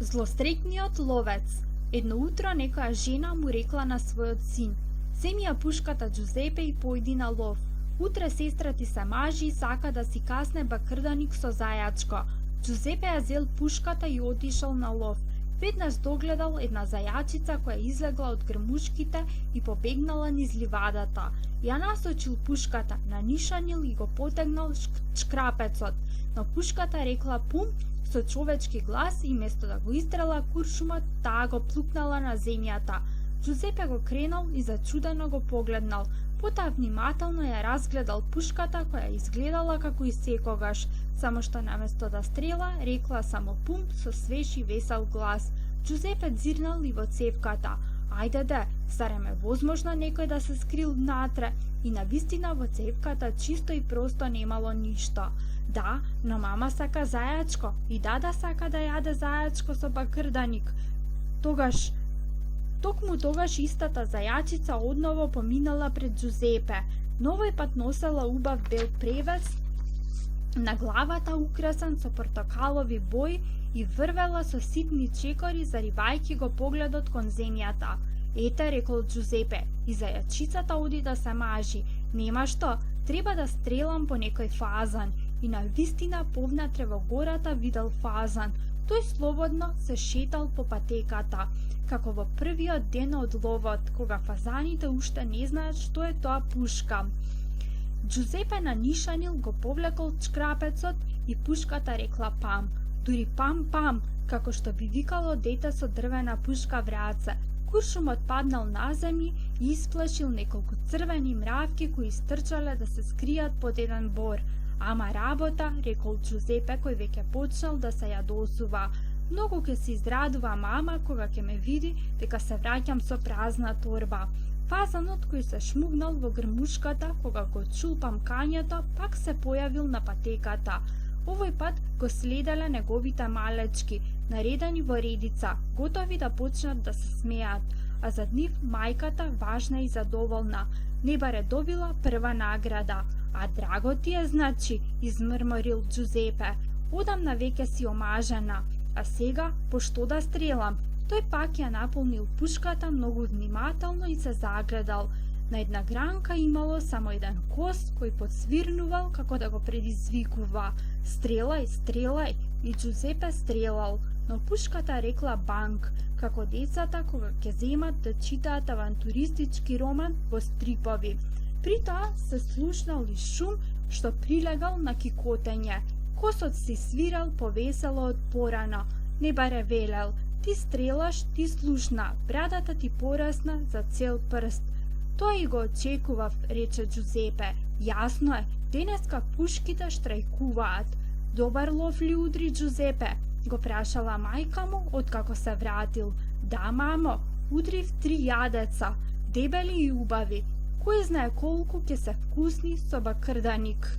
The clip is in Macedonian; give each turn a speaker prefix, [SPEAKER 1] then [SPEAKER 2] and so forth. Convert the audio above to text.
[SPEAKER 1] Злострекниот ловец. Едно утро некоја жена му рекла на својот син: "Земи ја пушката, Џузепе, и појди на лов. Утре сестра ти се мажи и сака да си касне бакрданик со зајачко." Џузепе ја зел пушката и отишол на лов. Веднаш догледал една зајачица која излегла од грмушките и побегнала низ ливадата. Ја насочил пушката, нанишанил и го потегнал шкрапецот, но пушката рекла пум со човечки глас и место да го истрела куршумот, таа го плукнала на земјата. Џузепе го кренал и зачудено го погледнал. Потоа внимателно ја разгледал пушката која изгледала како и секогаш, само што наместо да стрела, рекла само пум со свеж и весел глас. Џузепе дзирнал и во цевката. Ајде де, зар е возможно некој да се скрил внатре? И навистина во цевката чисто и просто немало ништо. Да, но мама сака зајачко и дада сака да јаде зајачко со бакрданик. Токму тогаш истата зајачица одново поминала пред Џузепе, но овој пат носела убав бел превес на главата украсан со портокалови бои и врвела со ситни чекори, заривајќи го погледот кон земјата. "Ете," рекол Џузепе, "и зајачицата оди да се мажи. Нема што, треба да стрелам по некој фазан." И навистина повнатре во гората видел фазан. Тој слободно се шетал по патеката, како во првиот ден од ловот, кога фазаните уште не знаат што е тоа пушка. Џузепе нанишанил, го повлекол шкрапецот и пушката рекла пам. Дури пам, како што би викало дете со дрвена пушка в раце. Куршумот паднал на земји и исплашил неколку црвени мравки кои стрчале да се скријат под еден бор. "Ама работа," рекол Џузепе, кој веќе почнал да се јадосува. "Многу ќе се израдува мама кога ќе ме види дека се враќам со празна торба." Фазанот кој се шмугнал во грмушката кога го чул памкањето, пак се појавил на патеката. Овој пат го следеле неговите малечки, наредени во редица, готови да почнат да се смеат, а зад нив мајката, важна и задоволна, не баре добила прва награда. "А драго ти е, значи," измрморил Џузепе. "Одамна веќе си омажена. А сега, пошто да стрелам?" Тој пак ја наполнил пушката многу внимателно и се загледал. На една гранка имало само еден коз кој подсвирнувал како да го предизвикува. "Стрелај, стрелај!" И Џузепе стрелал, но пушката рекла банк, како децата кога ќе земат да читаат авантуристички роман во стрипови. При тоа се слушнал и шум што прилегал на кикотење. Косот си свирал повесело од порано. Не баре велел: "Ти стрелаш, ти слушна, брадата ти порасна за цел прст." "Тоа и го очекував," рече Џузепе. "Јасно е, денеска пушките штрајкуваат." "Добар лов ли удри, Џузепе?" го прашала мајка му откако се вратил. "Да, мамо, удрив 3 јадеца, дебели и убави. Кој знае колку ќе се вкусни со бакрданик."